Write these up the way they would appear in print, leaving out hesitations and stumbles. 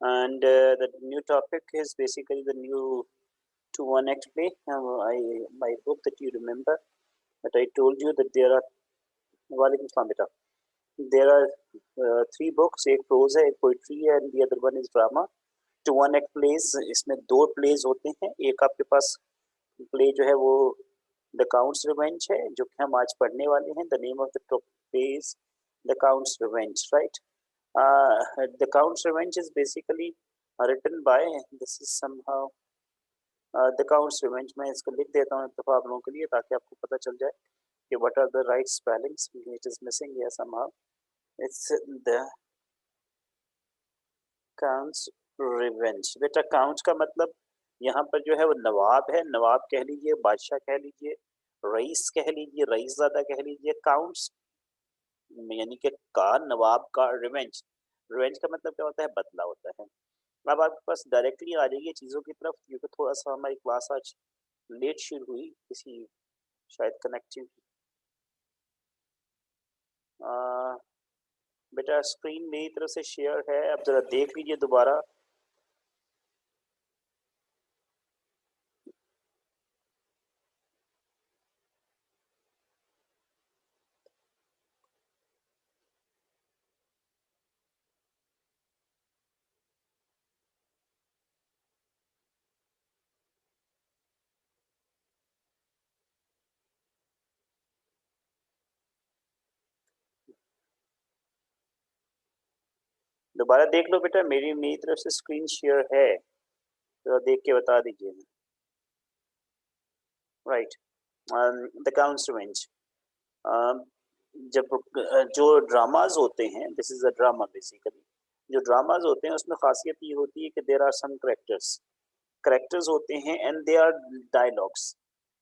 and the new topic is basically the new to one act play. My hope that you remember that I told you that there are Walaikum Assalam beta. There are three books, एक pros है, एक poetry है, and the other one is drama. Two one act plays इसमें दो pledge होते हैं. एक आपके पास प्ले जो है वो द काउंट्स रिवेंज है जो कि हम आज पढ़ने वाले हैं. The name of the play is the count's revenge, right. The count's revenge is basically written by this is somehow the count's revenge. मैं इसको लिख देता हूँ एक दफ़ा आप लोगों के लिए ताकि आपको पता चल जाए कि what are the right spellings. It is missing here somehow. It's the counts revenge. बेटा काउंट्स का मतलब यहाँ पर जो है वो नवाब है. नवाब कह लीजिए, बादशाह कह लीजिए, रईस कह लीजिए, रईसज़ादा कह लीजिए. काउंट्स यानी कि का नवाब का रिवेंज. रिवेंज का मतलब क्या होता है? बदला होता है. अब आपके पास डायरेक्टली आ जाइए चीज़ों की तरफ क्योंकि थोड़ा सा हमारी क्लास आज लेट शुरू हुई किसी शायद कनेक्टिव. बेटा स्क्रीन मेरी तरफ से शेयर है, अब ज़रा देख लीजिए दोबारा. दोबारा देख लो बेटा, मेरी मेरी तरफ से स्क्रीन शेयर है, जरा देख के बता दीजिए. राइट. The count's revenge. जब जो ड्रामाज होते हैं, this is a drama basically. जो ड्रामाज होते हैं उसमें खासियत ये होती है कि there are some characters. Characters होते हैं एंड दे आर डायलॉग्स.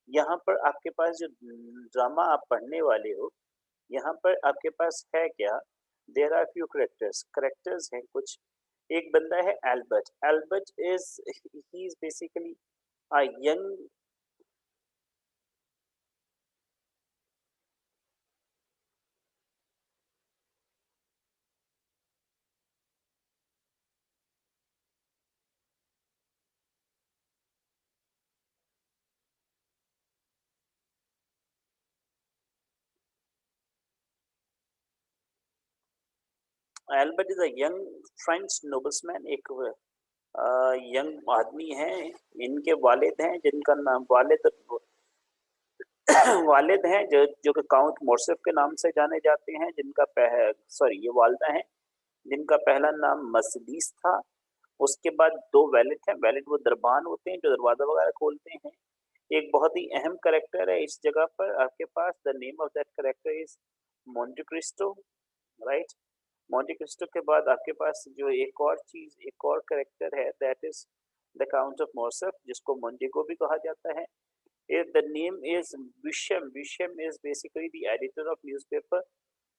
यहाँ पर आपके पास जो ड्रामा आप पढ़ने वाले हो, यहाँ पर आपके पास है क्या? There are few characters. Characters हैं कुछ. एक बंदा है Albert. Albert is he is basically a young. Albert is a young French noblesman. एक यंग आदमी हैं. इनके वालिद हैं जिनका नाम वालिद वालिद हैं जो जो कि काउंट मोर्सिफ के नाम से जाने जाते हैं. जिनका सॉरी ये वालदा हैं जिनका पहला नाम मर्सिडीज था. उसके बाद दो वैलिड हैं. वैलिड वो दरबान होते हैं जो दरवाजा वगैरह खोलते हैं. एक बहुत ही अहम करेक्टर है इस जगह पर आपके पास. The name of that character is Monte Cristo, right. Monte Cristo के बाद आपके पास जो एक और चीज एक और करेक्टर है that is the count of Morcerf जिसको मोंटेगो भी कहा जाता है. The name is Bisham. Bisham is basically the editor of newspaper.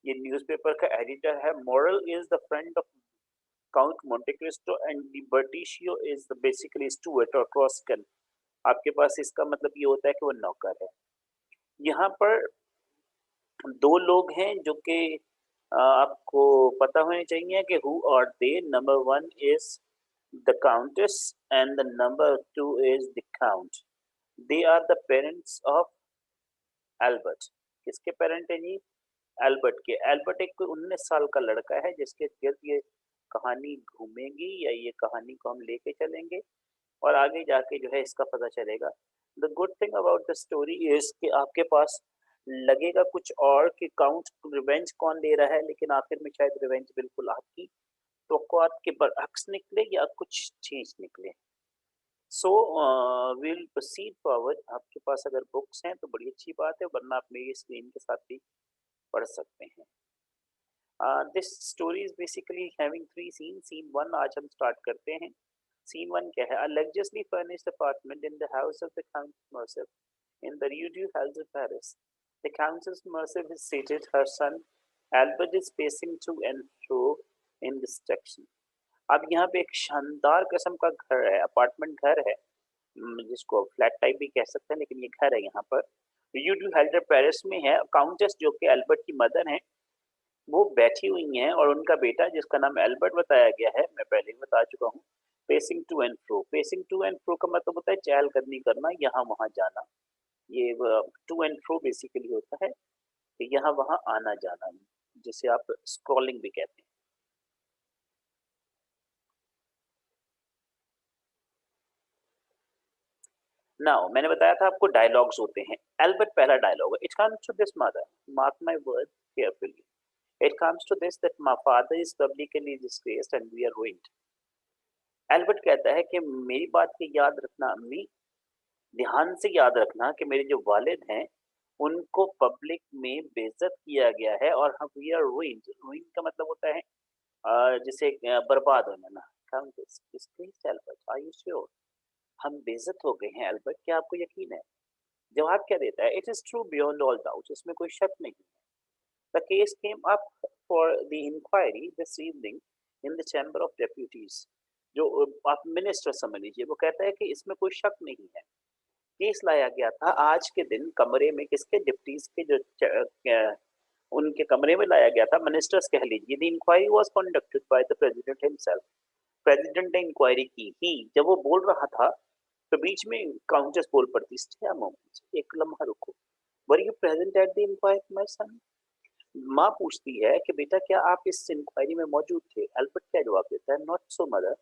ये न्यूज़पेपर का एडिटर है. Morel is the friend of Count Monte Cristo and the Berticcio is the basically steward or Croscan. आपके पास इसका मतलब ये होता है कि वो नौकर है. यहाँ पर दो लोग हैं जो कि आपको पता होने चाहिए कि who are they. Number one is the countess and the number two is the count. They are the parents of Albert. किसके पेरेंट है जी? एल्बर्ट के. एल्बर्ट एक 19 साल का लड़का है जिसके गिर्द ये कहानी घूमेगी या ये कहानी को हम लेके चलेंगे और आगे जाके जो है इसका पता चलेगा. The good thing about the story is कि आपके पास लगेगा कुछ और कि काउंट रिवेंज कौन ले रहा है, लेकिन आखिर में शायद रिवेंज बिल्कुल आपकी तवक्कुआत के बरअक्स निकले या कुछ चीज निकले. So will proceed forward. आपके पास अगर बुक्स हैं तो बड़ी अच्छी बात है, वरना आप मेरी स्क्रीन के साथ भी पढ़ सकते हैं. This story is basically having three scene. Scene one आज हम स्टार्ट करते हैं. सीन वन क्या है? A luxuriously furnished apartment in the house of the count Morcerf in the Rue du Helder, Paris. The Countess Mercier is seated. Her son Albert is pacing to and fro in distraction. अब यहाँ पे एक शानदार किस्म का घर है, apartment घर है, जिसको फ्लैट टाइप भी कह सकते हैं, लेकिन ये घर है यहाँ पर. यू डू हेल्डर पेरिस में है. काउंटेस जो कि एल्बर्ट की मदर हैं वो बैठी हुई हैं और उनका बेटा जिसका नाम एल्बर्ट बताया गया है, मैं पहले ही बता चुका हूँ, pacing to and fro. Pacing to and fro का मतलब होता है चहलकदमी करना, यहाँ-वहाँ जाना। ये टू एंड फ्रो बेसिकली होता है कि यहाँ-वहाँ आना-जाना, जिसे आप स्क्रॉलिंग भी कहते हैं। नाउ मैंने बताया था आपको डायलॉग्स होते हैं। एल्बर्ट पहला डायलॉग है, it comes to this mother, mark my word carefully. It comes to this that my father is publicly disgraced and we are ruined। Albert कहता है कि मेरी बात की याद रखना अम्मी, ध्यान से याद रखना कि मेरे जो वालिद हैं, उनको पब्लिक में बेइज्जत किया गया है और हम वी आर ruined। ruined का मतलब होता है जिसे बर्बाद होना ना। Come this please Albert, are you sure? हम बेइज्जत हो गए हैं एल्बर्ट, क्या आपको यकीन है? जवाब क्या देता है? It is true beyond all doubt, इसमें कोई शक नहीं है। The case came up for the inquiry this evening in the chamber of deputies. जो आप मिनिस्टर समझ लीजिए, वो कहता है कि इसमें कोई शक नहीं है। केस लाया गया था आज के दिन कमरे में, किसके? डिप्टीज के जो उनके कमरे में लाया गया था, मिनिस्टर्स कह लीजिए। The inquiry was conducted by the president himself. President ने इंक्वायरी की ही। जब वो बोल रहा था तो बीच में काउंटेस बोल पड़ती, स्टे अ मोमेंट, एक लम्हा रुको। Were you present at the inquiry my son? माँ पूछती है कि बेटा क्या आप इस इंक्वायरी में मौजूद थे? एल्बर्ट क्या जवाब देता है? नॉट सो मदर,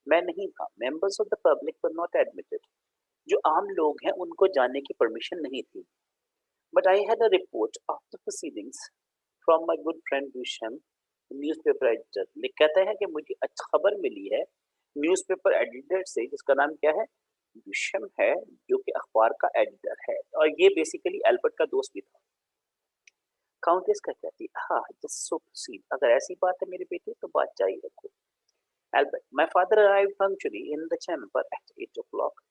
मैं नहीं था। Members of the public were not admitted, जो आम लोग हैं उनको जाने की परमिशन नहीं थी। But I had a report of the proceedings from my good friend Beauchamp, newspaper editor. लिख कहता है कि मुझे अच्छा खबर मिली है न्यूज़पेपर एडिटर से, जिसका नाम क्या है? विशम है, जो कि अखबार का एडिटर है, और ये बेसिकली एल्बर्ट का दोस्त भी था। काउंटेस क्या कहती है? हाँ, जस्ट सो प्रोसीड, अगर ऐसी बात है मेरे बेटे तो बात जारी रखो। Albert, my father arrived punctually in the chamber at 8 o'clock।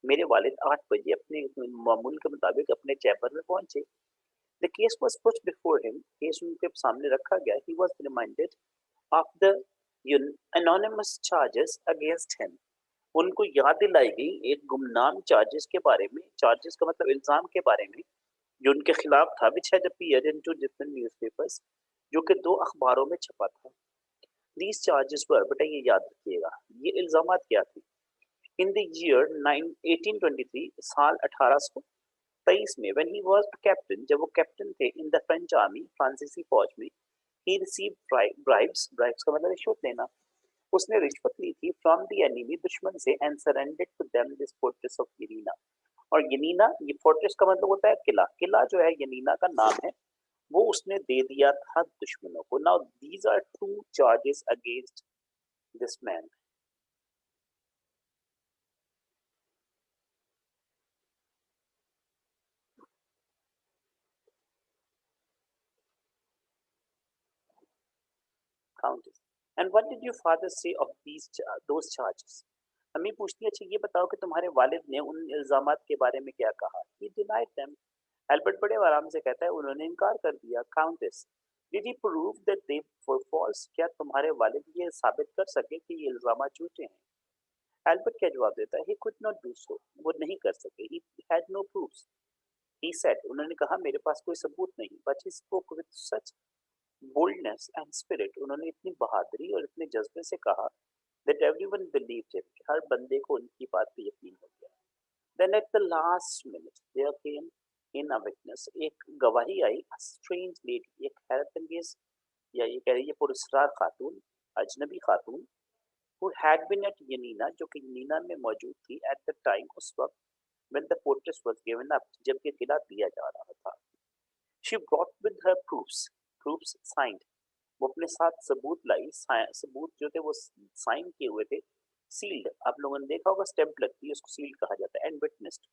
मेरे वालिद 8 बजे अपने मामूल के मुताबिक अपने चैम्बर में पहुंचे। The case was put before him, case उनके सामने रखा गया। He was reminded of the anonymous charges against him. उनको याद दिलाई गई एक गुमनाम चार्जेस के बारे में। चार्जेस का मतलब इल्जाम के बारे में, जो उनके खिलाफ था, which had appeared in two different newspapers, जो कि दो अखबारों में छपा था। These charges were, बेटा ये याद रखिएगा, ये इल्जामात क्या थे? In the year 1823, साल 1823 में, when he was a captain, जब वो कैप्टन थे in the French army, फ्रांसीसी फौज में, he received bribes, bribes का मतलब रिश्वत लेना। उसने रिश्वत ली थी फ्रॉम द एनिमी, दुश्मन से, and surrendered to them this fortress of Yanina. और यनीना, ये फोर्ट्रेस का मतलब होता है किला। किला जो है यनीना का नाम है, वो उसने दे दिया था दुश्मनों को। Now these are two charges against this man. Countess, and what did your father say of these those charges? अम्मी पूछती है, अच्छा ये बताओ कि तुम्हारे वालिद ने उन इल्जामात के बारे में क्या कहा? ही डिनाइड देम। एल्बर्ट बड़े आराम से कहता है, उन्होंने इनकार कर दिया। Countess, did he prove that they were false? क्या तुम्हारे वालिद ये साबित कर सके कि ये इल्जामात झूठे हैं? एल्बर्ट क्या जवाब देता है? He could not do so, वो नहीं कर सके। He had no proofs. He said, उन्होंने कहा मेरे पास कोई सबूत नहीं। But he spoke with such boldness and spirit, उन्होंने इतनी बहादुरी और इतने जज्बे से कहा दैट एवरीवन बिलीव्ड हिम, हर बंदे को उनकी बात पे यकीन हो गया। Then at the last minute there came in a witness, एक गवाही आई, अ स्ट्रेंज लेडी, एक हैरत अंगेज, या ये कह रही है पुरस्कार खातून, अजनबी खातून, who had been at Yanina, जो कि यनीना में मौजूद थी at the time, उस वक्त, when the fortress was given up, जब ये किला दिया जा रहा था। She brought with her proofs, proofs signed, वो अपने साथ सबूत लाई, सबूत जो थे वो साइन किए हुए थे, सील्ड, आप लोगों ने देखा होगा स्टैंप लगती है, उसको सील कहा जाता है, एंड विटनेस्ड,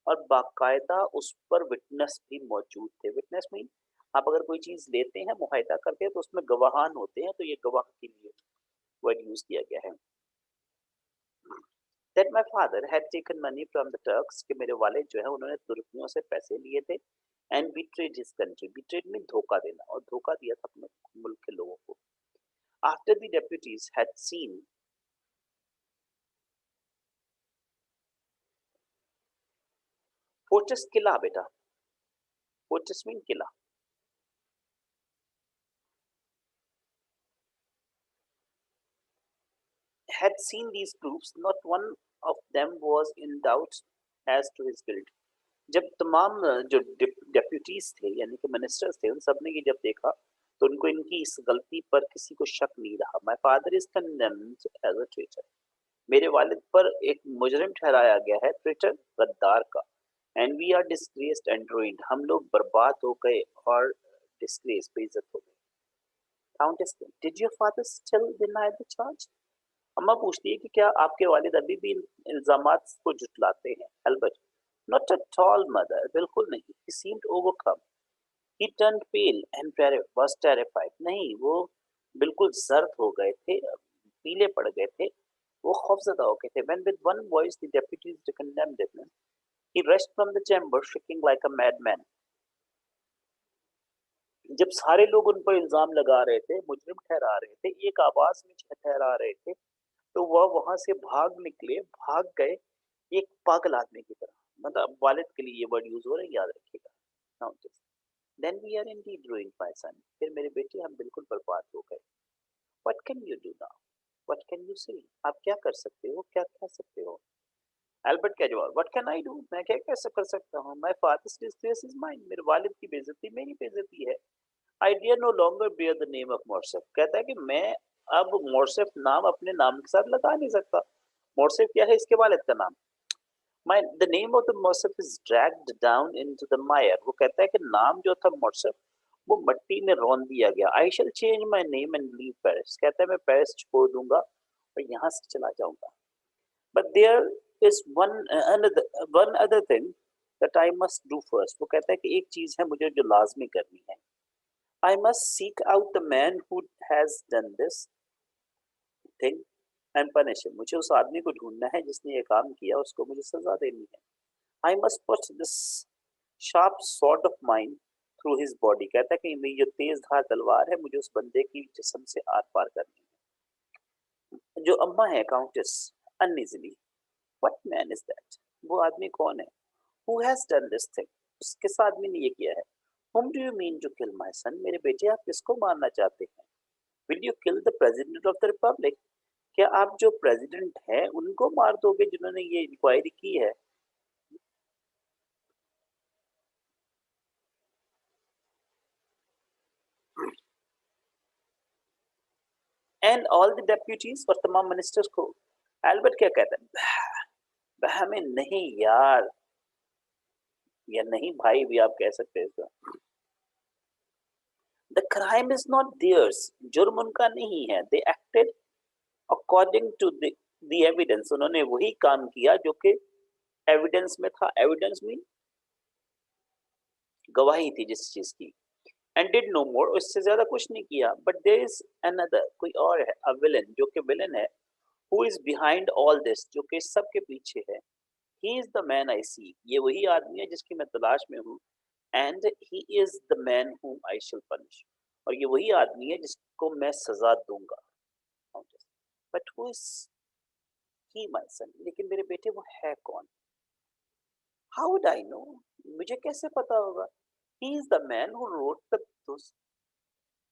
और बाकायदा उस पर विटनेस भी मौजूद थे। विटनेस मीन आप अगर कोई चीज लेते हैं, मुआहदा करते हैं, तो उसमें गवाहान होते हैं, तो ये गवाह के लिए वर्ड यूज किया गया है। that my father had taken money from the Turks, कि मेरे वालिद जो है उन्होंने तुर्कियों से पैसे लिए थे, and betrayed his country, betrayed में धोखा देना, और धोखा दिया था अपने मुल्क के लोगों को। After the deputies had seen, fortress किला बेटा, fortress mean Qila, had seen these proofs, not one of them was in doubt as to his guilt. जब तमाम जो डेप्यूटीज थे यानी कि मिनिस्टर्स थे उन सब ने ये जब देखा तो उनको इनकी इस गलती पर किसी को शक नहीं रहा. My father is condemned as a traitor. मेरे वालिद पर एक मुजरिम ठहराया गया है, ट्रेटर, गद्दार का. And we are disgraced and ruined. हम लोग बर्बाद हो गए और डिस्ग्रेस, बेइज्जत हो गए. Countess, did your father still deny the charge? अम्मा पूछती है कि क्या आपके वालिद अभी भी इन इल्जामात को झुटलाते हैं? Albert, not at all mother, बिल्कुल नहीं. He seemed overcome. He turned pale and was terrified. नहीं, वो बिल्कुल जर्द हो गए थे, पीले पड़ गए थे, वो खौफजदा हो गए थे. When with one voice the deputies condemned him, he rushed from the chamber shaking like a madman. जब सारे लोग उन पर इल्जाम लगा रहे थे, मुजरिम ठहरा रहे थे, एक आवाज में ठहरा रहे थे, तो वह वहां से भाग निकले, भाग गए एक पागल आदमी की तरह. मतलब वालिद के लिए ये वर्ड यूज हो रहा है, याद रखिएगा. Now then we are indeed ruined my son. फिर मेरे बेटे हम बिल्कुल बर्बाद हो गए. What can you do now? What can you say? आप क्या कर सकते हो, क्या कह सकते हो? एल्बर्ट का जवाब, व्हाट कैन आई डू? मैं क्या कैसे कर सकता हूँ? My father's disgrace is mine. मेरे वालिद की बेइज्जती मेरी बेइज्जती है. I dare no longer bear the name of Morcerf. कहता है कि मैं अब मोर्सेफ नाम अपने नाम के साथ लगा नहीं सकता. मोर्सेफ क्या है? इसके वालिद का नाम. My the name of the Morcerf is dragged down into the mire. वो कहता है कि नाम जो था मोर्सेफ वो मट्टी में रौंद दिया गया. I shall change my name and leave Paris. कहता है मैं पेरिस छोड़ दूंगा और यहाँ से चला जाऊंगा. But there is one other thing that I must do first. वो कहता है कि एक चीज है मुझे जो लाजमी करनी है. I must seek out the man who has done this thing and punish him. मुझे उस आदमी को ढूंढना है जिसने ये काम किया, उसको मुझे सजा देनी है. I must put this sharp sword of mine through his body. कहता है कि मेरी जो तेज धार तलवार है मुझे उस बंदे की जिस्म से आर पार करनी है. जो अम्मा है countess uneasily. What man is that? वो आदमी कौन है? Who has done this thing? किस आदमी ने ये किया है? Whom do you mean to kill, my son? मेरे बेटे आप किसको मारना चाहते हैं? Will you kill the president of the republic? क्या आप जो प्रेसिडेंट है उनको मार दोगे जिन्होंने ये इंक्वायरी की है? एंड ऑल द डेप्यूटीज, और तमाम मिनिस्टर्स को. एल्बर्ट क्या कहता है? हमें नहीं यार, या नहीं भाई भी आप कह सकते हैं इसका. The crime is not theirs. जुर्म उनका नहीं है. They acted according to the evidence. उन्होंने वही काम किया जो कि एविडेंस में था. एविडेंस मीन गवाही थी जिस चीज की. एंड डिड नो मोर. उससे ज्यादा कुछ नहीं किया. बट देयर इज अनदर, कोई और है, अ विलन, जो कि विलन है. Who is behind all this, जो कि सब के पीछे है. He is the man I see. ये वही आदमी है जिसकी मैं तलाश में हूँ. And he is the man whom I shall punish. और ये वही आदमी है जिसको मैं सजा दूंगा. But who is he my son? लेकिन मेरे बेटे वो है कौन? How would I know? मुझे कैसे पता होगा? He is the man who wrote the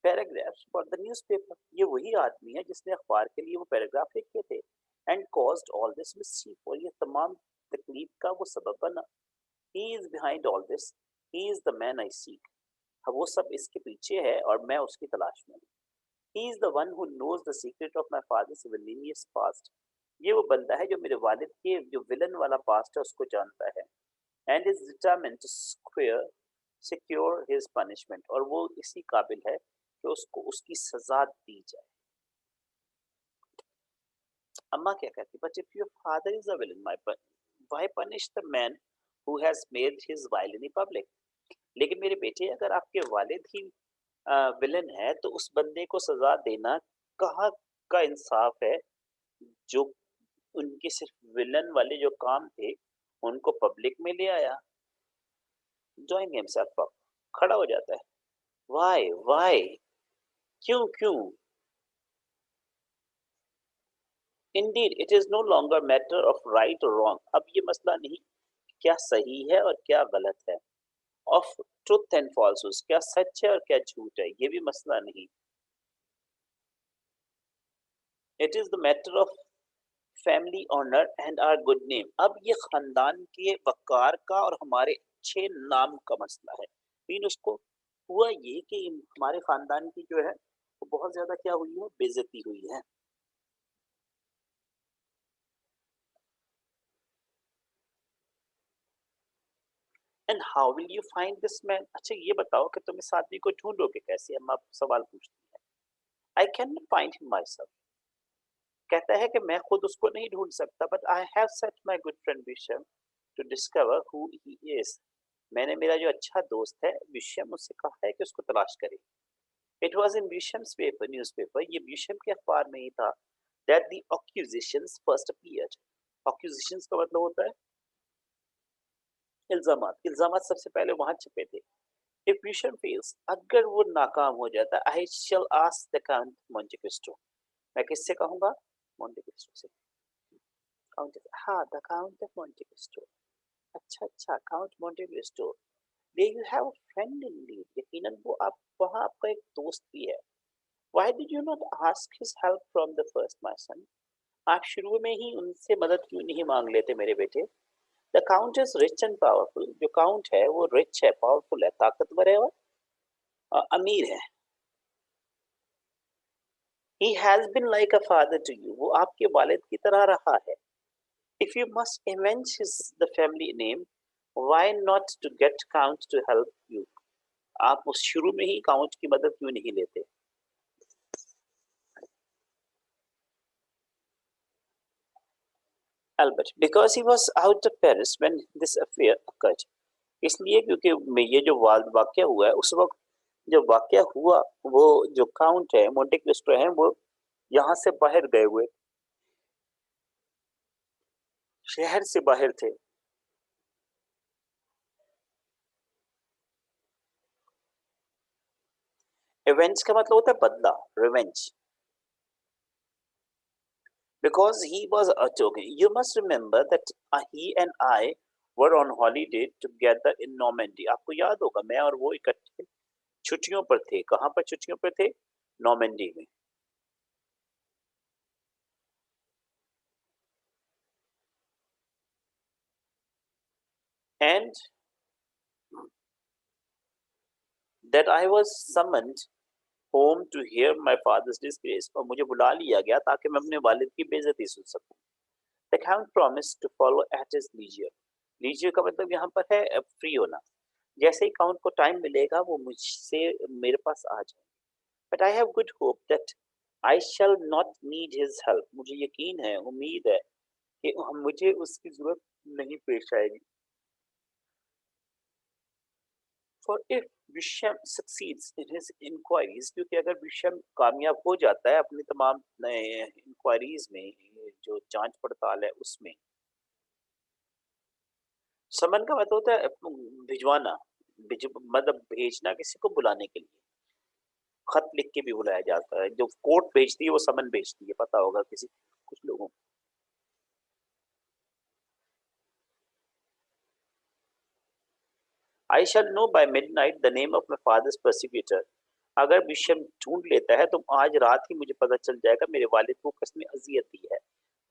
paragraphs for the newspaper. ये वही आदमी है जिसने अखबार के लिए वो पैराग्राफ लिखे थे. And caused all this mischief. और ये तमाम तकलीफ का वो सबब बना. He is behind all this. He is the man I seek. वो सब इसके पीछे है और मैं उसकी तलाश में हूँ. He is the one who knows the secret of my father's villainous past. ये वो बंदा है जो मेरे वालिद के जो विलन वाला पास्ट है उसको जानता है. And is determined to secure his punishment. और वो इसी काबिल है कि उसको उसकी सजा दी जाए. अम्मा क्या कहती? But if your father is a villain, my why punish the man who has made his villainy public? लेकिन मेरे बेटे अगर आपके वालिद ही विलन है तो उस बंदे को सजा देना कहाँ का इंसाफ है जो उनके सिर्फ विलन वाले जो काम थे उनको पब्लिक में ले आया. Join himself up. खड़ा हो जाता है. वाई? क्यों क्यों? Indeed it is no longer matter of right और रॉन्ग. अब ये मसला नहीं क्या सही है और क्या गलत है. ऑफ ट्रुथ एंड फॉल्सहुड, क्या सच है और क्या झूठ है, ये भी मसला नहीं. It is the matter of family honour and our good name. अब ये खानदान के वकार का और हमारे अच्छे नाम का मसला है। मीन उसको हुआ ये कि हमारे खानदान की जो है वो बहुत ज्यादा क्या हुई है, बेइज्जती हुई है। And how will you find this man? अच्छा ये बताओ कि तुम इस आदमी को ढूंढोगे कैसे? हम आप सवाल पूछते हैं। I can not find him myself. कहता है कि मैं खुद उसको नहीं ढूंढ सकता, but I have set my good friend Beauchamp to discover who he is. मैंने मेरा जो अच्छा दोस्त है विशम, उससे कहा है कि उसको तलाश करे। It was in Beauchamp's paper, newspaper, ये विशम के अखबार में ही था, that the accusations first appeared. Accusations का मतलब होता है इल्जामात। इल्जामात सबसे पहले वहां छपे थे। इफ विशम फेल्स, अगर वो नाकाम हो जाता, I shall ask the count Monte Cristo. मैं किससे कहूंगा? मोंटे क्रिस्टो से। काउंट, हाँ, the count of Monte Cristo. अच्छा अच्छा, count Monte Cristo. Then you have a friend indeed, यकीनन वो आप वहाँ आपका एक दोस्त भी है। Why did you not ask his help from the first, my son? आप शुरू में ही उनसे मदद क्यों नहीं मांग लेते मेरे बेटे? The count is rich and powerful. जो काउंट है वो रिच है, पावरफुल है, ताकतवर है और अमीर है। He has been like a father to you, वो आपके वालिद की तरह रहा है। If you must avenge his the family name, why not to get count to help you? आप उस शुरू में ही काउंट की मदद क्यों नहीं लेते? Albert, because he was out of Paris when this affair occurred. इसलिए क्योंकि ये जो वाक्य हुआ है उस वक्त जब वाक्य हुआ, वो जो काउंट है, मोंटे क्रिस्टो है, वो यहाँ से बाहर गए हुए, शहर से बाहर थे। रिवेंज का मतलब होता है बदला, revenge. Because he was a joke. You must remember that he and I were on holiday together in Normandy. आपको याद होगा मैं और वो इकट्ठे छुट्टियों पर थे। कहाँ पर छुट्टियों पर थे? नॉर्मेंडी में। And that I was summoned home to hear my father's disgrace, और मुझे बुला लिया गया ताकि मैं अपने वालिद की बेइज्जती सुन सकूं। The count promised to follow at his leisure. Leisure का मतलब यहाँ पर है फ्री होना। जैसे ही काउंट को टाइम मिलेगा वो मुझसे मेरे पास आ जाए। But I have good hope that I shall not need his help. मुझे यकीन है, उम्मीद है कि मुझे उसकी जरूरत नहीं पेश आएगी। For if विषम succeeds in his inquiries, क्योंकि अगर विषम कामयाब हो जाता है अपनी तमाम इंक्वायरीज में, जो जांच पड़ताल है उसमें। समन का मतलब होता है भिजवाना, मतलब भेजना किसी को बुलाने के लिए। खत लिख के भी बुलाया जाता है। जो कोर्ट भेजती है वो समन भेजती है, पता होगा किसी कुछ लोगों को। I shall know by midnight the name of my father's prosecutor. अगर विषम ढूंढ लेता है तो आज रात ही मुझे पता चल जाएगा मेरे वालिद को किसने अजियत दी है।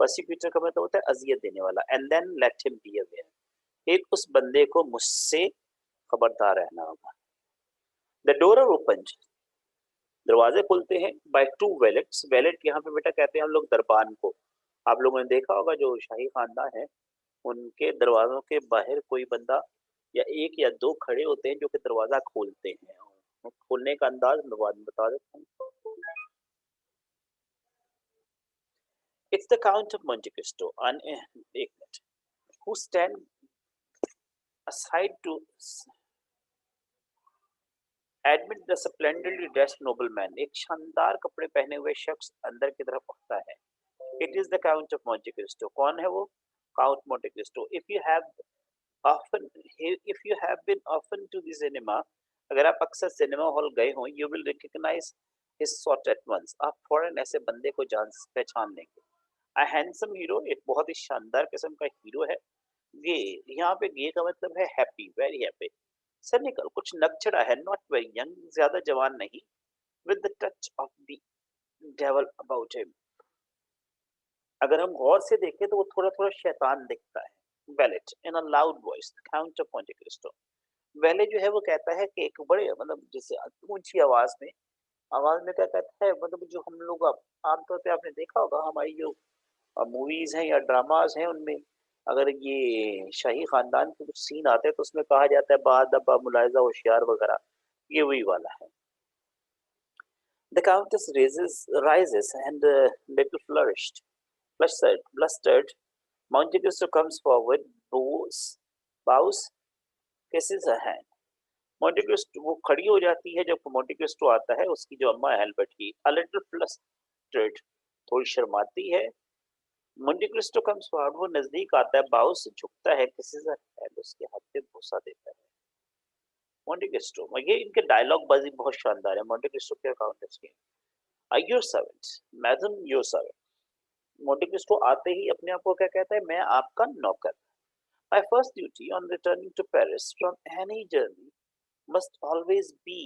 प्रोसिक्यूटर का मतलब होता है अजियत देने वाला। And then let him be aware, एक उस बंदे को मुझसे खबरदार रहना होगा। द डोर आर ओपन, दरवाजे खुलते हैं बाय टू वैलेट्स। वैलेट यहाँ पे बेटा कहते हैं हम लोग दरबान को। आप लोगों ने देखा होगा जो शाही खानदान है उनके दरवाजों के बाहर कोई बंदा या एक या दो खड़े होते हैं जो कि दरवाजा खोलते हैं। और खोलने का अंदाज मैं बाद में बता देता हूँ। It's the count of Monte Cristo एक मिनट, who stand aside to admit the splendidly dressed nobleman। एक शानदार कपड़े पहने हुए शख्स अंदर की तरफ उठता है। It is the count of Monte Christo. कौन है वो? Count Monte Christo. often if you have been often to the cinema, अगर आप अक्सर सिनेमा हॉल गए हो, you will recognize his sort at once। आप फौरन ऐसे बंदे को जान पहचान लेंगे। a handsome hero, एक बहुत ही शानदार किस्म का हीरो है। गे, यहाँ पे गे का मतलब है हैप्पी, वेरी हैप्पी। सनिकल, कुछ नकचड़ा है, नॉट वेरी यंग, ज्यादा जवान नहीं। With the touch of the devil about him, अगर हम गौर से देखें तो वो थोड़ा-थोड़ा शैतान दिखता है। Wallet in a loud voice count of Monte Christo. Wallet जो है वो कहता है कि एक बड़े मतलब जैसे ऊँची आवाज़ में क्या कहता है मतलब जो हम लोग अब आमतौर पे आपने देखा होगा हमारी जो मूवीज़ हैं या ड्रामाज़ हैं उनमें अगर ये शाही खानदान के कुछ सीन आते हैं तो उसमें कहा जाता है बादबा मुलाहिज़ा होशियार वगैरह, ये वही वाला है। The countess rises and little blustered. Monte Cristo comes forward, bows, kisses her hand. Monte Cristo वो खड़ी हो जाती है जब मोंटे क्रिस्टो आता है उसकी जो अम्मा है एल्बर्ट की a little flustered थोड़ी शर्माती है मोंटे क्रिस्टो कम्स फॉरवर्ड वो नजदीक आता है बाउस से झुकता है किसी से हैंड उसके हाथ पे बोसा देता है मोंटे क्रिस्टो ये इनके डायलॉग बाजी बहुत शानदार है मोंटे क्रिस्टो के अकाउंटेंट्स के I your servant madam your servant Monte Cristo आते ही अपने आप को क्या कहता है मैं आपका नौकर my first duty on returning to Paris from any journey must always be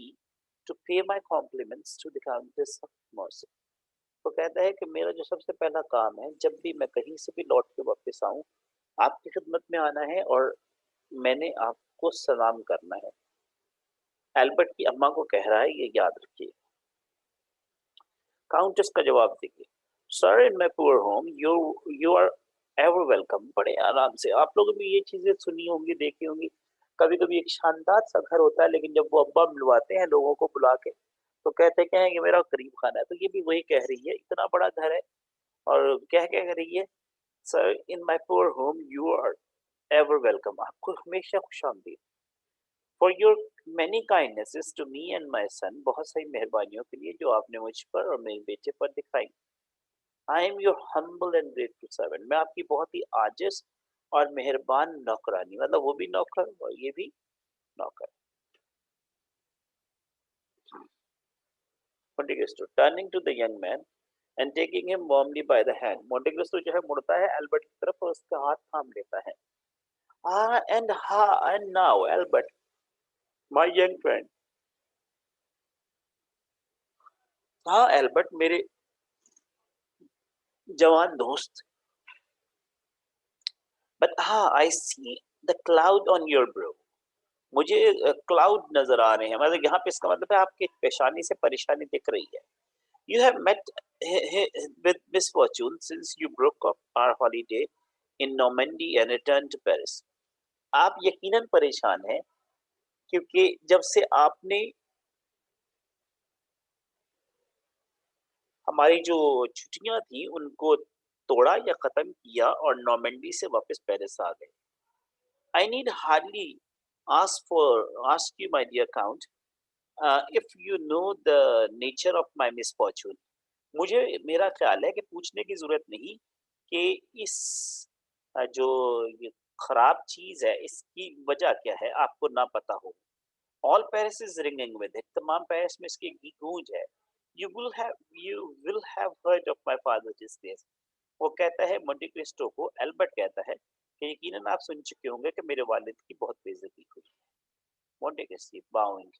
to pay my compliments to the Countess of Morse. वो कहता है कि मेरा जो सबसे पहला काम है जब भी मैं कहीं से भी लौट के वापस आऊं आपकी खिदमत में आना है और मैंने आपको सलाम करना है एल्बर्ट की अम्मा को कह रहा है ये याद रखिए काउंटेस का जवाब देखिए sir in my poor home you you are ever welcome बड़े आराम से आप लोगों ने ये चीजें सुनी होंगी देखी होंगी कभी कभी एक शानदार सा घर होता है लेकिन जब वो अब्बा मिलवाते हैं लोगों को बुला के तो कहते क्या है कि मेरा करीब खाना है तो ये भी वही कह रही है इतना बड़ा घर है और क्या कह रही है sir in my poor home you are ever welcome आपको हमेशा खुशामदीद for your many kindnesses to me and my son बहुत सारी मेहरबानियों के लिए जो आपने मुझ पर और मेरे बेटे पर दिखाई I am your humble and grateful servant मैं आपकी बहुत ही आजिज और मेहरबान नौकरानी मतलब वो भी नौकर और ये भी नौकर Monte Cristo turning to the young man and taking him warmly by the hand Monte Cristo जो है मुड़ता है एल्बर्ट की तरफ और उसका हाथ थाम लेता है and now Albert my young friend हाँ एल्बर्ट मेरे जवान दोस्त बट हाँ I see the cloud on your brow मुझे क्लाउड नजर आ रहे हैं मतलब यहाँ पे इसका मतलब है आपकी पेशानी से परेशानी दिख रही है you have met with misfortune since you broke up our holiday in Normandy and returned to Paris. आप यकीनन परेशान हैं क्योंकि जब से आपने हमारी जो छुट्टियां थी उनको तोड़ा या खत्म किया और नॉर्मंडी से वापस पेरिस आ गए I need hardly ask you my dear count if you know the nature of my misfortune मुझे मेरा ख्याल है कि पूछने की जरूरत नहीं कि इस जो ये खराब चीज है इसकी वजह क्या है आपको ना पता हो all Paris is ringing with it तमाम पेरिस में इसकी गूंज है you will have you will have heard of my father disgrace वो कहता है मोंटे क्रिस्टो को एल्बर्ट कहता है कि यकीनन आप सुन चुके होंगे कि मेरे वालिद की बहुत बेइज्जती हुई मोंटे क्रिस्टो बाउइंग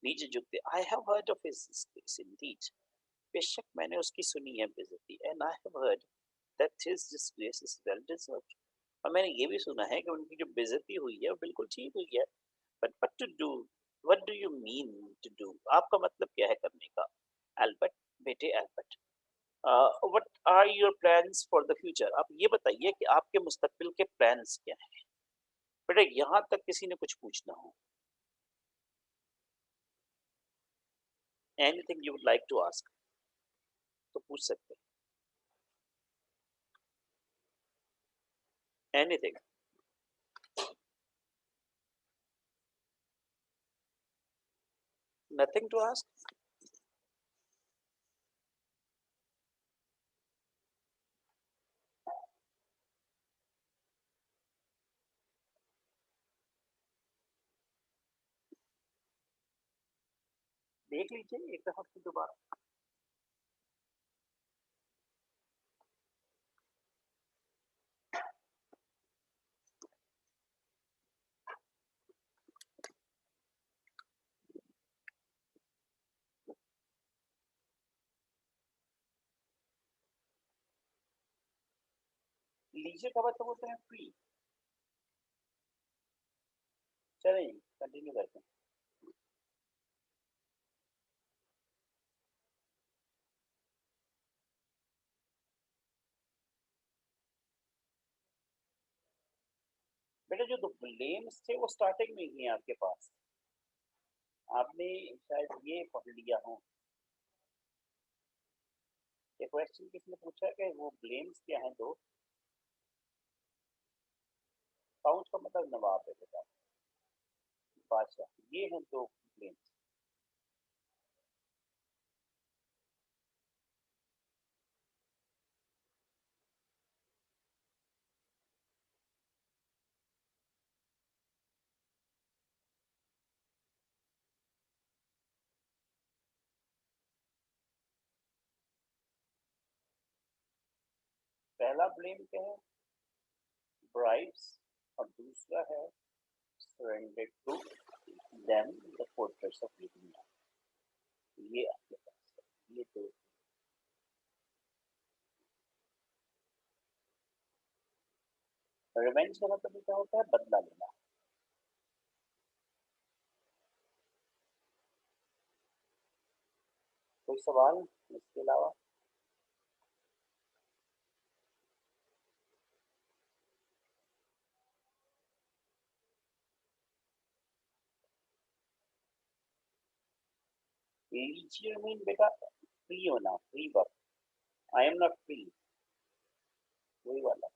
नीचे झुकते I have heard of his disgrace Indeed बेशक मैंने उसकी सुनी है बेइज्जती and I have heard that his disgrace is well deserved और मैंने ये भी सुना है कि उनकी जो बेइज्जती हुई है वो बिल्कुल ठीक हुई है but what to do what do you mean to do आपका मतलब क्या है करने का एल्बर्ट बेटे Albert what are your plans for the future आप ये बताइए कि आपके मुस्तकबिल के प्लान्स क्या हैं बेटा यहाँ तक किसी ने कुछ पूछना हो anything you would like to ask तो पूछ सकते हैं एनीथिंग नथिंग टू आस्क देख लीजिए एक दफा फिर दोबारा लीजर का मतलब होता है फ्री। चलिए कंटिन्यू करते हैं। बेटा जो दो ब्लेम्स थे वो स्टार्टिंग में ही है आपके पास, आपने शायद ये पढ़ लिया हो। ये क्वेश्चन किसने पूछा कि वो ब्लेम्स क्या हैं दो? काउंट का मतलब नवाब है बेटा, बादशाह, ये हैं दो ब्लेम्स। पहला ब्लेम क्या है? ब्राइब्स, और दूसरा है surrender to them the fortress of Libya. ये आपके पास है, ये दो। रिवेंज का मतलब क्या होता है? बदला लेना। कोई सवाल इसके अलावा? लीजियर मीन बेटा फ्री होना, free work. I am not free, वही वाला।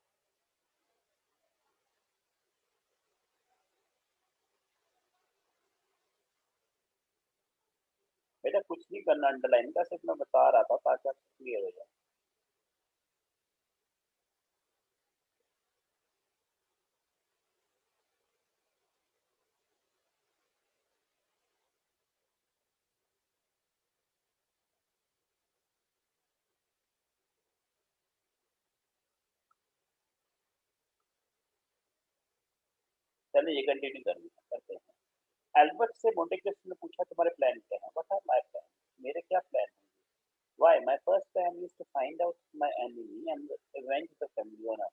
बेटा कुछ नहीं करना अंडरलाइन का, सिर्फ मैं बता रहा था ताकि आप क्लियर हो जाए। चलिए ये कंटिन्यू करते हैं। एल्बर्ट से मोंटे क्रिस्टो ने पूछा तुम्हारे प्लान क्या है? What are my plan? मेरे क्या प्लान है? Why my first plan is to find out my enemy and avenge the family honour.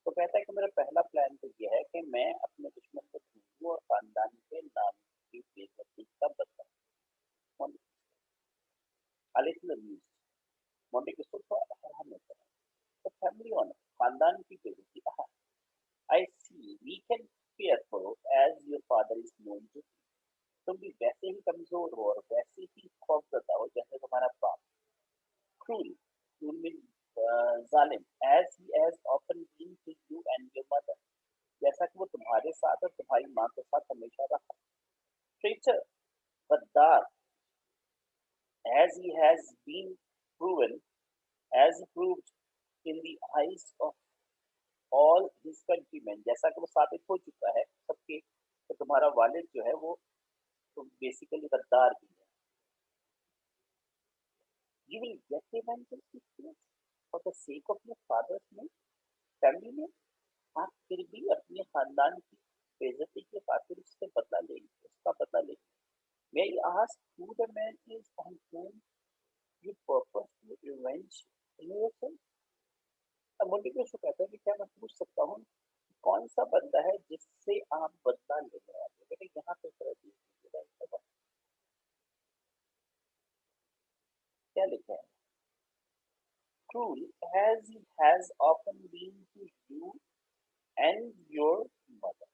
तो कहता है कि मेरा पहला प्लान तो ये है कि मैं अपने दुश्मन को ढूंढूं और खानदान के नाम की बेइज्जती का बदला लूं। मोंटे क्रिस्टो को हैरान होता है। तो फैमिली ओनर, खानदान की बेइज्जती, I see we can fearful as your father is known to। तुम भी वैसे ही कमजोर हो और वैसे ही खौफजदा हो जैसे तुम्हारा बाप। क्रूल, क्रूल मीन जालिम, as he has often been to you and your mother। जैसा कि वो तुम्हारे साथ और तुम्हारी माँ के साथ हमेशा रहा। ट्रेचर, गद्दार, as he has been proven, as he proved in the eyes of all his countrymen। जैसा कि वो साबित हो चुका है सबके, तो तुम्हारा वालिद जो है वो तो बेसिकली गद्दार भी है। You will get revenge for the sake of your father's name, family name। आप फिर भी अपने खानदान की बेइज्जती की खातिर उससे बदला लेंगे, उसका बदला लेंगे। May I ask who the man is on whom you purpose to revenge yourself? अब मोटिवेशन कहता है कि क्या मैं पूछ सकता हूँ कौन सा बंदा है जिससे आप बदला लेने वाले हो? बेटे यहाँ पे जरा देखिएगा, क्या लिखा है? Cruel as he has often been to you and your mother।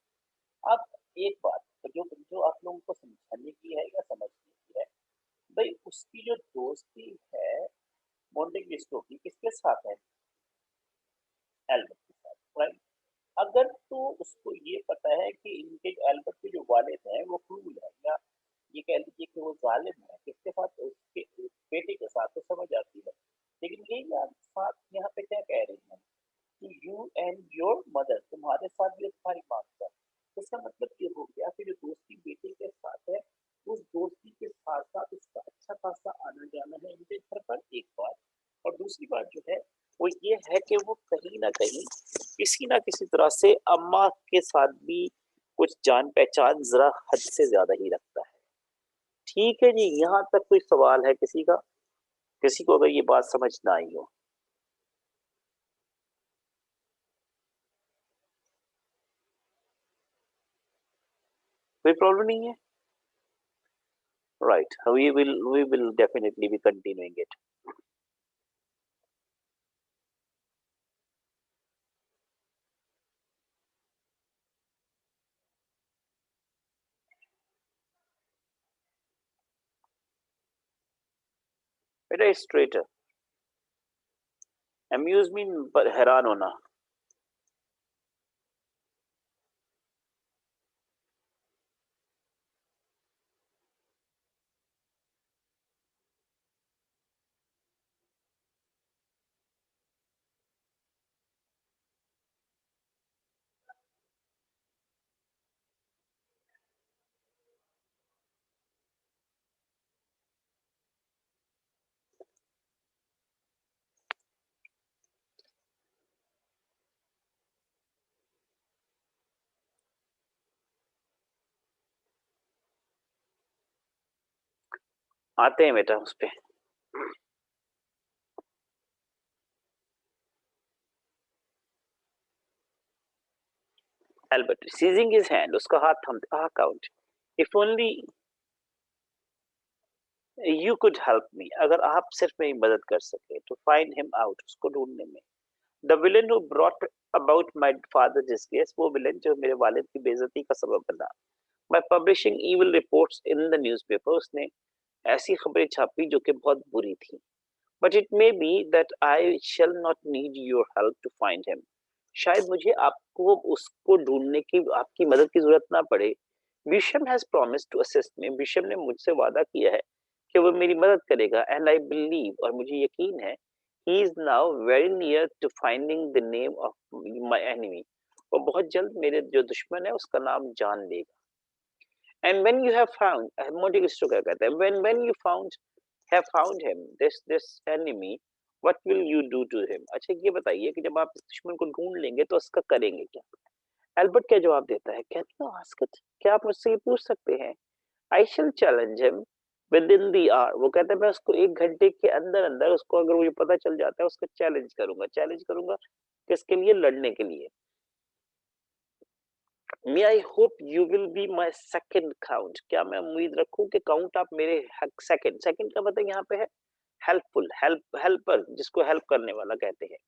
अब एक बात तो जो जो आप लोगों को समझाने की है या समझने की है, भाई उसकी जो दोस्ती है मोंटे क्रिस्टो की किसके साथ है? एल्बर्ट के साथ, राइट। अगर तो उसको ये पता है कि इनके एल्बर्ट के जो वालिद हैं वो क्रूल है, या ये कह लीजिए कि वो जालिम है, किसके साथ? उसके बेटे के साथ, तो समझ आती है। लेकिन यही आप साथ यहाँ पे क्या कह रही हैं कि यू एंड योर मदर, तुम्हारे साथ भी और तुम्हारी माँ के साथ। इसका मतलब ये हो गया कि जो दोस्ती बेटे के साथ है, उस दोस्ती के साथ साथ उसका अच्छा खासा आना जाना है इनके घर पर, एक बात। और दूसरी बात जो है वो ये है कि वो कहीं ना कहीं किसी ना किसी तरह से अम्मा के साथ भी कुछ जान पहचान जरा हद से ज्यादा ही रखता है। ठीक है जी, यहाँ तक कोई सवाल है किसी का? किसी को अगर ये बात समझ ना आई हो? कोई प्रॉब्लम नहीं है, right, we will definitely be continuing it. बेटा स्ट्रेट, अम्यूज मीन हैरान होना। आते हैं बेटा उस पे। Albert seizing his hand, उसका हाथ थामते, ah count, if only you could help me, अगर आप सिर्फ मेरी मदद कर सके, to find him out, उसको ढूंढने में। The villain who brought about my father's disgrace, वो villain जो मेरे वालिद की बेइज्जती का सबब बना। By publishing evil reports in the newspaper, उसने ऐसी खबरें छापी जो कि बहुत बुरी थी। But it may be that I shall not need your help to find him. शायद मुझे आपको उसको ढूंढने की आपकी मदद की जरूरत ना पड़े। Beauchamp has promised to assist me, Beauchamp ने मुझसे वादा किया है कि वो मेरी मदद करेगा, एंड आई बिलीव, और मुझे यकीन है, he is now very near to finding the name of my enemy, वो बहुत जल्द मेरे जो दुश्मन है उसका नाम जान लेगा। And when you have found, Monte Cristo क्या कहता है, when you found have found him, this enemy, what will you do to him? अच्छा ये बताइए कि जब आप इस दुश्मन को ढूंढ लेंगे तो उसका करेंगे क्या? एल्बर्ट क्या जवाब देता है, कैन यू आस्क इट, क्या आप मुझसे ये पूछ सकते हैं? I shall challenge him within the hour, वो कहता है मैं उसको 1 घंटे के अंदर अंदर उसको अगर मुझे पता चल जाता है उसको चैलेंज करूंगा किसके लिए, लड़ने के लिए। May I hope you will be my second count, क्या मैं उम्मीद रखूं कि काउंट आप मेरे सेकंड, सेकंड का मतलब यहाँ पे है हेल्पफुल, हेल्पर, जिसको हेल्प करने वाला कहते हैं।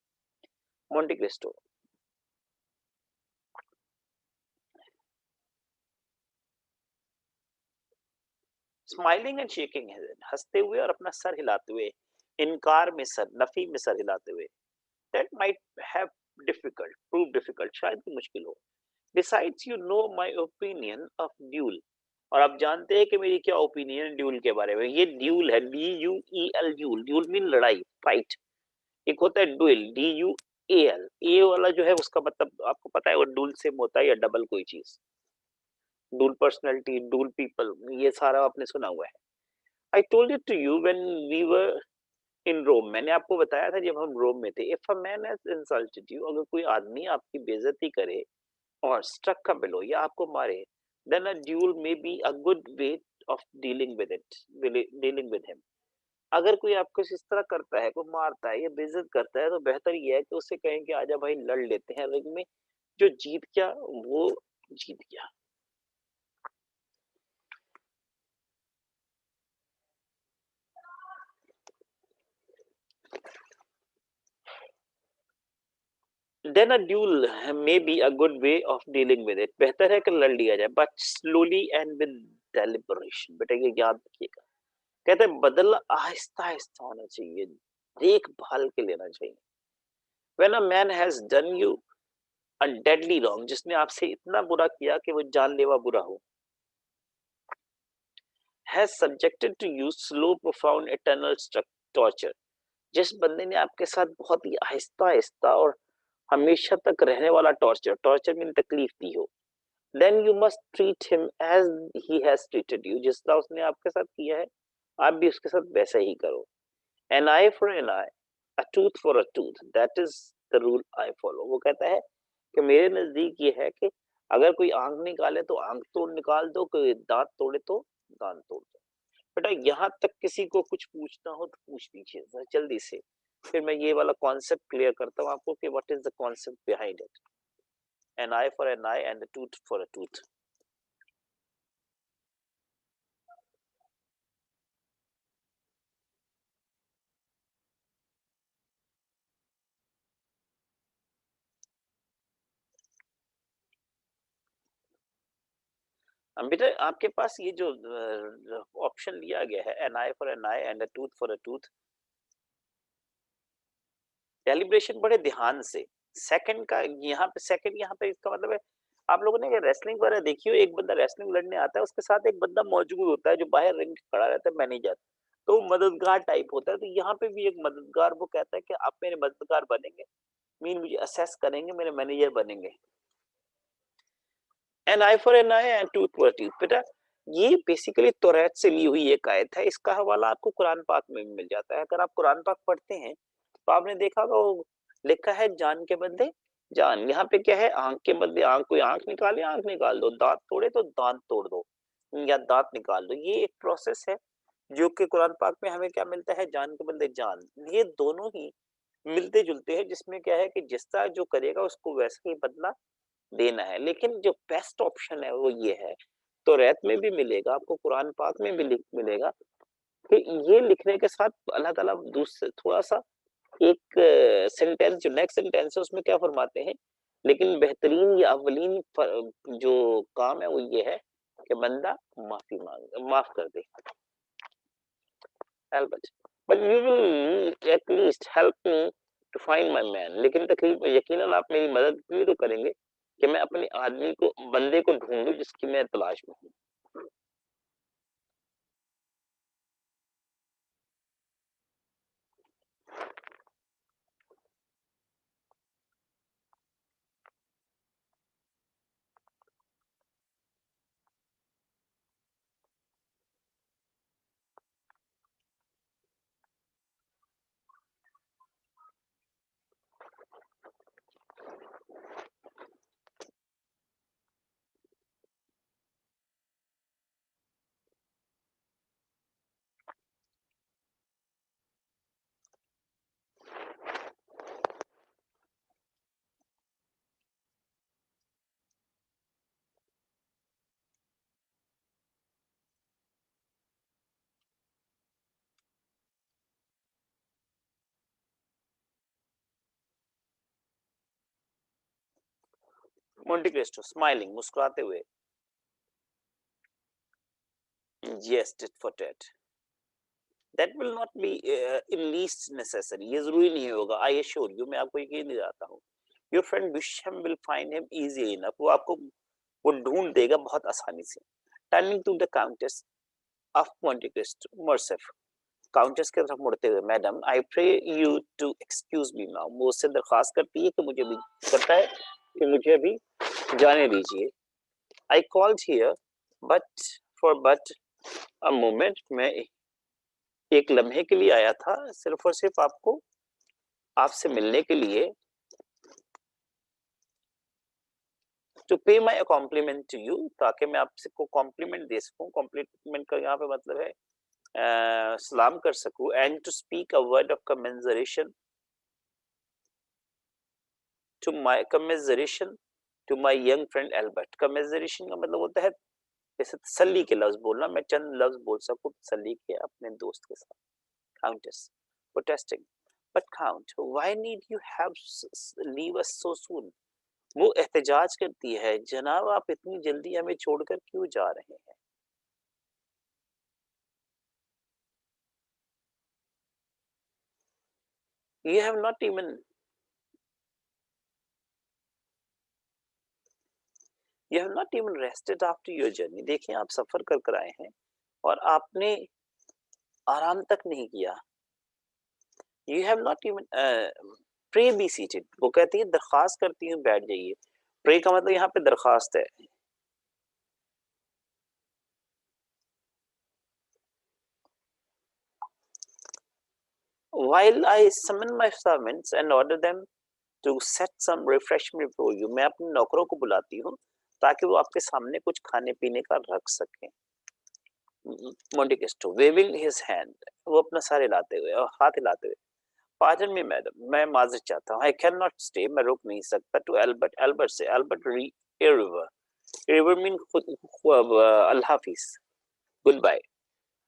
Monte Cristo smiling and shaking his head, हंसते हुए और अपना सर हिलाते हुए, इनकार में सर, नफी में सर हिलाते हुए। दैट माइट हैव डिफिकल्ट, शायद भी मुश्किल हो। Besides you know my opinion of dual, और आप जानते हैं कि मेरी क्या ओपिनियन ड्यूल के बारे में। ये ड्यूल है, DUEL, ड्यूल, ड्यूल मीन लड़ाई, फाइट। एक होता है डुएल, DUAL, ए वाला जो है उसका मतलब आपको पता है वो डुल से होता है या डबल कोई चीज, डुल पर्सनैलिटी, डुल पीपल, ये सारा आपने सुना हुआ है। I told it to you when we were in Rome, मैंने आपको बताया था जब हम रोम में थे। If a man has insulted you, अगर कोई आदमी आपकी बेइज्जती करे, और struck a blow, या आपको मारे, then a duel may be a good way of dealing with him। अगर कोई आपको इस तरह करता है, कोई मारता है या बेइज्जत करता है, तो बेहतर ये है कि उससे कहें कि आजा भाई लड़ लेते हैं रिंग में, जो जीत गया वो जीत गया। Then a duel may be a good way of dealing with it, बेहतर है कि लड़ लिया जाए, but slowly and with deliberation, बेटा ये याद रखिएगा। कहते हैं बदला आहिस्ता आहिस्ता होना चाहिए, देखभाल के लेना चाहिए। When a man has done you a deadly wrong, जिसने आपसे इतना बुरा किया कि वो जानलेवा बुरा हो, has subjected to you slow profound eternal torture, जिस बंदे ने आपके साथ बहुत ही आहिस्ता आहिस्ता और हमेशा तक रहने वाला टॉर्चर, टॉर्चर में तकलीफ दी हो, then you must treat him as he has treated you, जिस तरह उसने आपके साथ किया है आप भी उसके साथ वैसा ही करो। an eye for an eye, a tooth for a tooth, that is the rule I follow। वो कहता है कि मेरे नजदीक ये है कि अगर कोई आंख निकाले तो आंख तोड़ निकाल दो, कोई दांत तोड़े तो दांत तोड़ दो। बेटा यहाँ तक किसी को कुछ पूछना हो तो पूछ लीजिए जल्दी से, फिर मैं ये वाला कॉन्सेप्ट क्लियर करता हूँ आपको कि what is the concept behind it. An eye for an eye and tooth for a tooth. बेटा आपके पास ये जो ऑप्शन लिया गया है, an eye for an eye and a tooth for a tooth, calibration बड़े ध्यान से, सेकंड का यहाँ पे, सेकंड यहाँ पे इसका मतलब है, आप लोगों ने रेसलिंग वगैरह देखी हो, एक बंदा रेसलिंग लड़ने आता है, उसके साथ एक बंदा मौजूद होता है जो बाहर रिंग खड़ा रहता है, मैनेजर, तो मददगार टाइप होता है। तो यहाँ पे भी एक मददगार, वो कहता है कि आप मेरे मददगार बनेंगे, मीन मुझे असेस करेंगे, मेरे मैनेजर बनेंगे। An eye for an eye and tooth for tooth, बेटा ये बेसिकली तौरात से ली हुई एक आयत है। इसका हवाला आपको कुरान पाक में भी मिल जाता है। अगर आप कुरान पाक पढ़ते हैं तो आपने देखा होगा वो लिखा है जान के बदले जान। यहाँ पे क्या है, आंख के बदले आंख, कोई आंख निकाले आंख निकाल दो, दांत तोड़े तो दांत तोड़ दो या दांत निकाल दो। ये एक प्रोसेस है जो कि कुरान पाक में हमें क्या मिलता है, जान के बदले जान। ये दोनों ही मिलते जुलते हैं, जिसमें क्या है कि जिस तरह जो करेगा उसको वैसा ही बदला देना है। लेकिन जो बेस्ट ऑप्शन है वो ये है, तो रैत में भी मिलेगा आपको, कुरान पाक में भी मिलेगा कि ये लिखने के साथ अल्लाह ताला दूसरे थोड़ा सा एक सेंटेंस, जो नेक्स्ट सेंटेंस है उसमें क्या फरमाते हैं, लेकिन बेहतरीन या अवलीन जो काम है वो ये है कि बंदा माफी मांग, माफ कर दे। Albert, but you will at least help me to find my man. लेकिन तकरीबन यकीनन आप मेरी मदद भी तो करेंगे कि मैं अपने आदमी को, बंदे को ढूंढूं जिसकी मैं तलाश में हूँ। मोंटी क्रिस्टो स्माइलिंग, मुस्कुराते हुए, yes tit for tat, that will not be in least necessary, ये जरूरी नहीं होगा। I assure you, मैं आपको यकीन दिलाता हूँ, your friend Bisham will find him easy enough, वो आपको वो ढूंढ देगा बहुत आसानी से। Turning to the countess of Monte Cristo, Morcerf, countess की तरफ मुड़ते हुए, madam I pray you to excuse me now, वो उससे दरखास्त करती है कि मुझे भी, करता है कि मुझे अभी जाने दीजिए। I called here but but a moment, मैं एक लम्हे के लिए आया था, सिर्फ और सिर्फ आपको, आपसे मिलने के लिए। टू पे माई कॉम्प्लीमेंट टू यू, ताकि मैं आपसे को कॉम्प्लीमेंट दे सकूं। कॉम्प्लीमेंट का यहाँ पे मतलब है सलाम कर सकूं। And to speak a word of commiseration to my commiseration to my young friend Albert. Commiseration का मतलब होता है जैसे तसल्ली के लफ्ज बोलना, मैं चंद लफ्ज बोल सकूं तसल्ली के अपने दोस्त के साथ। Countess protesting, but count why need you have leave us so soon, वो एहतजाज करती है, जनाब आप इतनी जल्दी हमें छोड़कर क्यों जा रहे हैं। You have not even you have not even rested after your journey, देखिए आप सफर कर कर आए हैं और आपने आराम तक नहीं किया। You have not even pray be seated, वो कहती है दरखास्त करती हूँ बैठ जाइए। प्रे का मतलब यहाँ पे दरखास्त है। While I summon my servants and order them to set some refreshment before you, मैं अपने नौकरों को बुलाती हूँ ताकि वो आपके सामने कुछ खाने पीने का रख सकें। Monte Cristo waving his hand, वो अपना सर हिलाते हुए और हाथ हिलाते हुए, पार्डन मी मैडम, मैं माजरत चाहता हूँ। आई कैन नॉट स्टे, मैं रुक नहीं सकता। टू एल्बर्ट, एल्बर्ट से, Albert au revoir, revoir mean अल्लाह हाफिज, goodbye.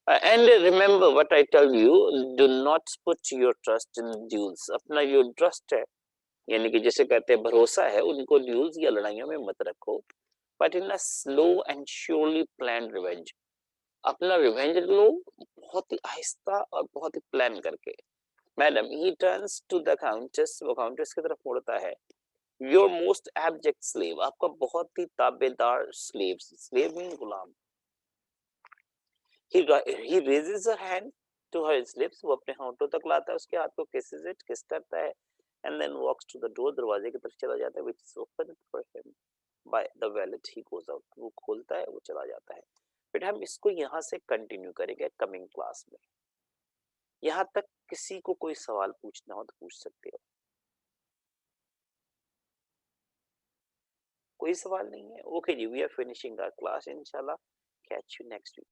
And remember what I tell you, do not put your trust in duels, अपना जो ट्रस्ट है, यानी कि जैसे कहते हैं भरोसा है, उनको ड्यूल्स या लड़ाइयों में मत रखो। but in a slow and surely planned revenge. अपना रिवेंज लो बहुत ही आहिस्ता और बहुत ही प्लान करके. Madam, he turns to the countess, वो काउंटेस की तरफ मुड़ता है. Your most abject slave, आपका बहुत ही ताबेदार slave, slave mean Ghulam. He raises her hand to her lips, वो अपने होंठों तक लाता है उसके हाथ को, kisses it, kiss करता है, and then walks to the door, दरवाजे की तरफ चला जाता है, which is open for him by the valet. He goes out, वो खोलता है, वो चला जाता है. फिर हम इसको यहाँ से कंटिन्यू करेंगे कमिंग क्लास में. यहाँ तक किसी को कोई सवाल पूछना हो तो पूछ सकते हो. कोई सवाल नहीं है? ओके जी, we are finishing our class. इंशाल्लाह कैच यू नेक्स्ट वीक.